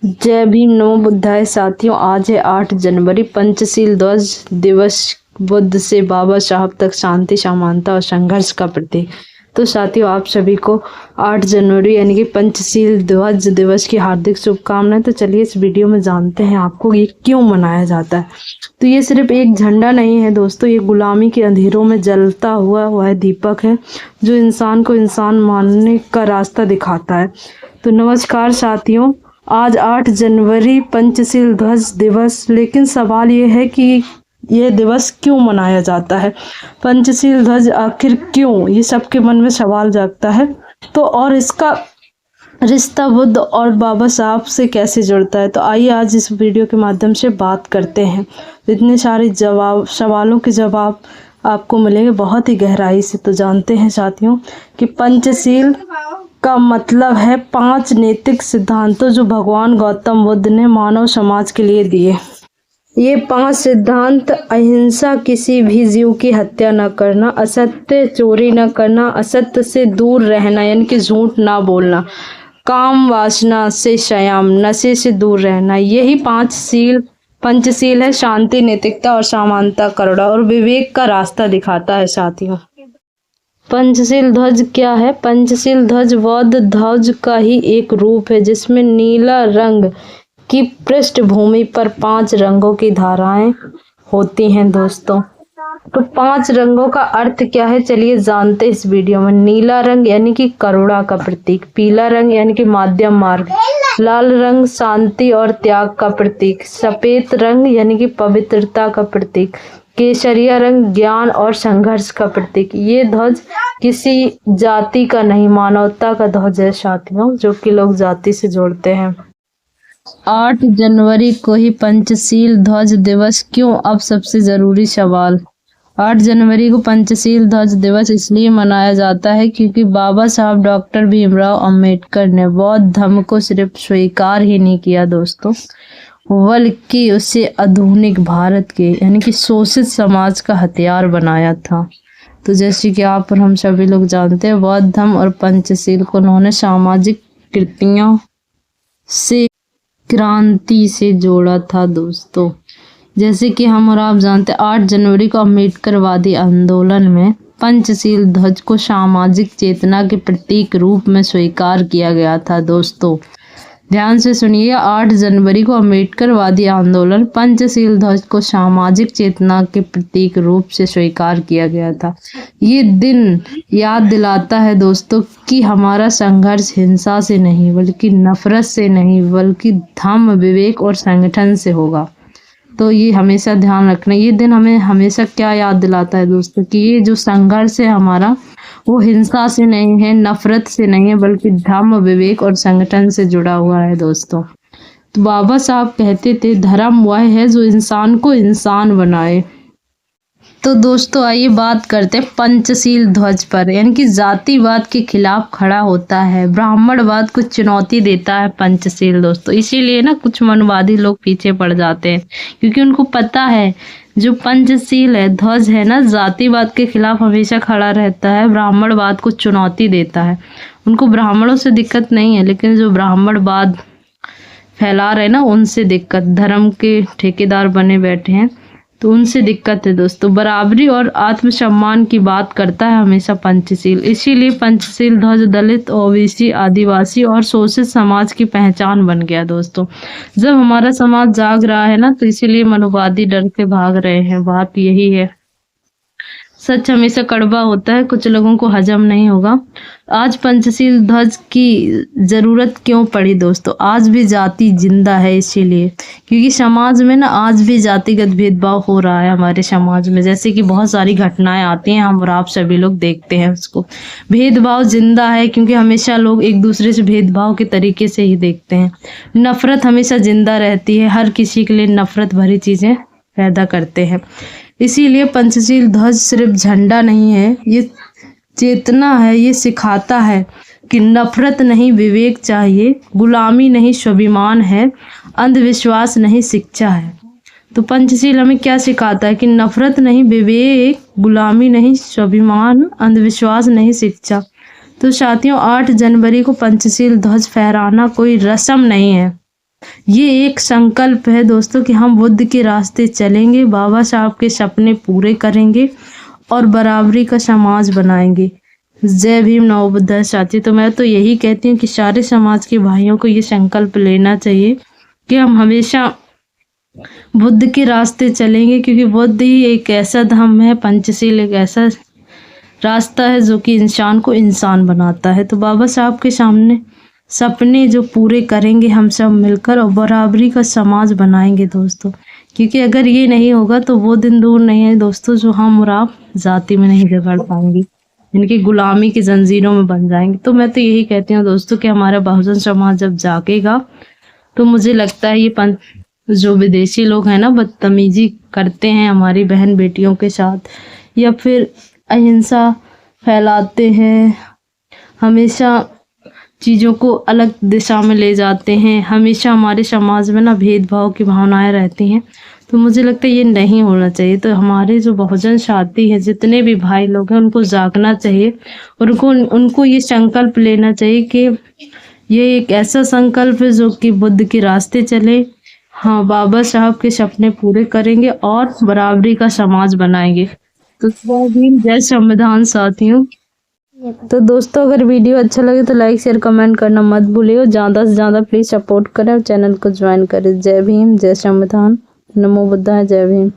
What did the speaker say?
जय भीम नमो बुद्धाय। साथियों, आज है 8 जनवरी, पंचशील ध्वज दिवस। बुद्ध से बाबा साहब तक शांति, समानता और संघर्ष का प्रतीक। तो साथियों, आप सभी को 8 जनवरी यानी कि पंचशील ध्वज दिवस की हार्दिक शुभकामनाएं। तो चलिए इस वीडियो में जानते हैं आपको ये क्यों मनाया जाता है। तो ये सिर्फ एक झंडा नहीं है दोस्तों, ये गुलामी के अंधेरों में जलता हुआ वह दीपक है जो इंसान को इंसान मानने का रास्ता दिखाता है। तो नमस्कार साथियों, आज 8 जनवरी पंचशील ध्वज दिवस। लेकिन सवाल ये है कि ये दिवस क्यों मनाया जाता है, पंचशील ध्वज आखिर क्यों, ये सबके मन में सवाल जागता है। तो और इसका रिश्ता बुद्ध और बाबा साहब से कैसे जुड़ता है, तो आइए आज इस वीडियो के माध्यम से बात करते हैं। इतने सारे सवालों के जवाब आपको मिलेंगे बहुत ही गहराई से। तो जानते हैं साथियों कि पंचशील का मतलब है 5 नैतिक सिद्धांतों जो भगवान गौतम बुद्ध ने मानव समाज के लिए दिए। ये 5 सिद्धांत: अहिंसा, किसी भी जीव की हत्या न करना, असत्य, चोरी न करना, असत्य से दूर रहना यानी कि झूठ ना बोलना, काम वासना से संयम, नशे से दूर रहना। यही पंचशील है। शांति, नैतिकता और समानता, करुणा और विवेक का रास्ता दिखाता है साथियों। पंचशील ध्वज क्या है? पंचशील ध्वज बौद्ध ध्वज का ही एक रूप है जिसमें नीला रंग की पृष्ठभूमि पर 5 रंगों की धाराएं होती हैं दोस्तों। तो 5 रंगों का अर्थ क्या है, चलिए जानते इस वीडियो में। नीला रंग यानी कि करुणा का प्रतीक, पीला रंग यानी कि मध्यम मार्ग, लाल रंग शांति और त्याग का प्रतीक, सफेद रंग यानी कि पवित्रता का प्रतीक, केसरिया रंग ज्ञान और संघर्ष का प्रतीक। ये ध्वज किसी जाति का नहीं, मानवता का ध्वज है साथियों, जो कि लोग जाति से जोड़ते हैं। 8 जनवरी को ही पंचशील ध्वज दिवस क्यों? अब सबसे जरूरी सवाल। 8 जनवरी को पंचशील ध्वज दिवस इसलिए मनाया जाता है क्योंकि बाबा साहब डॉक्टर भीमराव अंबेडकर ने बौद्ध धर्म को सिर्फ स्वीकार ही नहीं किया दोस्तों, बल्कि उसे आधुनिक भारत के यानी कि शोषित समाज का हथियार बनाया था। तो जैसे कि आप और हम सभी लोग जानते हैं, बौद्ध धर्म और पंचशील को उन्होंने सामाजिक कृतियों से, क्रांति से जोड़ा था दोस्तों। जैसे कि हम और आप जानते हैं, 8 जनवरी को अम्बेडकरवादी आंदोलन में पंचशील ध्वज को सामाजिक चेतना के प्रतीक रूप में स्वीकार किया गया था दोस्तों। ध्यान से सुनिए, 8 जनवरी को अम्बेडकरवादी आंदोलन पंचशील ध्वज को सामाजिक चेतना के प्रतीक रूप से स्वीकार किया गया था। ये दिन याद दिलाता है दोस्तों कि हमारा संघर्ष हिंसा से नहीं, बल्कि नफरत से नहीं, बल्कि धम्म, विवेक और संगठन से होगा। तो ये हमेशा ध्यान रखना। ये दिन हमें हमेशा क्या याद दिलाता है दोस्तों कि ये जो संघर्ष है हमारा, वो हिंसा से नहीं है, नफरत से नहीं है, बल्कि धर्म, विवेक और संगठन से जुड़ा हुआ है दोस्तों। तो बाबा साहब कहते थे, धर्म वह है जो इंसान को इंसान बनाए। तो दोस्तों आइए बात करते हैं पंचशील ध्वज पर, यानी कि जातिवाद के खिलाफ खड़ा होता है, ब्राह्मणवाद को चुनौती देता है पंचशील दोस्तों। इसीलिए ना कुछ मनवादी लोग पीछे पड़ जाते हैं, क्योंकि उनको पता है जो पंचशील है ध्वज है ना, जातिवाद के खिलाफ हमेशा खड़ा रहता है, ब्राह्मणवाद को चुनौती देता है। उनको ब्राह्मणों से दिक्कत नहीं है, लेकिन जो ब्राह्मणवाद फैला रहे ना उनसे दिक्कत, धर्म के ठेकेदार बने बैठे हैं तो उनसे दिक्कत है दोस्तों। बराबरी और आत्मसम्मान की बात करता है हमेशा पंचशील। इसीलिए पंचशील ध्वज दलित, ओबीसी, आदिवासी और शोषित समाज की पहचान बन गया दोस्तों। जब हमारा समाज जाग रहा है ना, तो इसीलिए मनोवादी डर से भाग रहे हैं। बात यही है, सच हमेशा कड़वा होता है, कुछ लोगों को हजम नहीं होगा। आज पंचशील ध्वज की जरूरत क्यों पड़ी दोस्तों? आज भी जाति जिंदा है, इसीलिए क्योंकि समाज में ना आज भी जातिगत भेदभाव हो रहा है हमारे समाज में। जैसे कि बहुत सारी घटनाएं आती हैं, हम और आप सभी लोग देखते हैं उसको। भेदभाव जिंदा है क्योंकि हमेशा लोग एक दूसरे से भेदभाव के तरीके से ही देखते हैं। नफरत हमेशा जिंदा रहती है, हर किसी के लिए नफरत भरी चीजें पैदा करते हैं। इसीलिए पंचशील ध्वज सिर्फ झंडा नहीं है, ये चेतना है। ये सिखाता है कि नफरत नहीं, विवेक चाहिए, गुलामी नहीं, स्वाभिमान है, अंधविश्वास नहीं, शिक्षा है। तो पंचशील हमें क्या सिखाता है कि नफरत नहीं, विवेक, गुलामी नहीं, स्वाभिमान, अंधविश्वास नहीं, शिक्षा। तो साथियों 8 जनवरी को पंचशील ध्वज फहराना कोई रस्म नहीं है, ये एक संकल्प है दोस्तों कि हम बुद्ध के रास्ते चलेंगे, बाबा साहब के सपने पूरे करेंगे और बराबरी का समाज बनाएंगे। जय भीम, नमो बुद्धाय साथी। तो मैं तो यही कहती हूँ कि सारे समाज के भाइयों को ये संकल्प लेना चाहिए कि हम हमेशा बुद्ध के रास्ते चलेंगे, क्योंकि बुद्ध ही एक ऐसा धम्म है, पंचशील एक ऐसा रास्ता है जो कि इंसान को इंसान बनाता है। तो बाबा साहब के सामने सपने जो पूरे करेंगे हम सब मिलकर और बराबरी का समाज बनाएंगे दोस्तों, क्योंकि अगर ये नहीं होगा तो वो दिन दूर नहीं है दोस्तों जो हम और आप जाति में नहीं झगड़ पाएंगे, इनकी गुलामी की जंजीरों में बन जाएंगे। तो मैं तो यही कहती हूँ दोस्तों कि हमारा बहुजन समाज जब जागेगा तो मुझे लगता है ये जो विदेशी लोग हैं ना, बदतमीजी करते हैं हमारी बहन बेटियों के साथ या फिर अहिंसा फैलाते हैं, हमेशा चीज़ों को अलग दिशा में ले जाते हैं, हमेशा हमारे समाज में ना भेदभाव की भावनाएं रहती हैं। तो मुझे लगता है ये नहीं होना चाहिए। तो हमारे जो बहुजन साथी हैं, जितने भी भाई लोग हैं, उनको जागना चाहिए और उनको ये संकल्प लेना चाहिए कि ये एक ऐसा संकल्प है जो कि बुद्ध के रास्ते चले, हाँ, बाबा साहब के सपने पूरे करेंगे और बराबरी का समाज बनाएंगे। तो जय भीम, जय संविधान साथियों। तो दोस्तों अगर वीडियो अच्छा लगे तो लाइक शेयर कमेंट करना मत भूलिए, ज़्यादा से ज़्यादा प्लीज़ सपोर्ट करें और चैनल को ज्वाइन करें। जय भीम, जय संविधान, नमो बुद्धाय, जय भीम।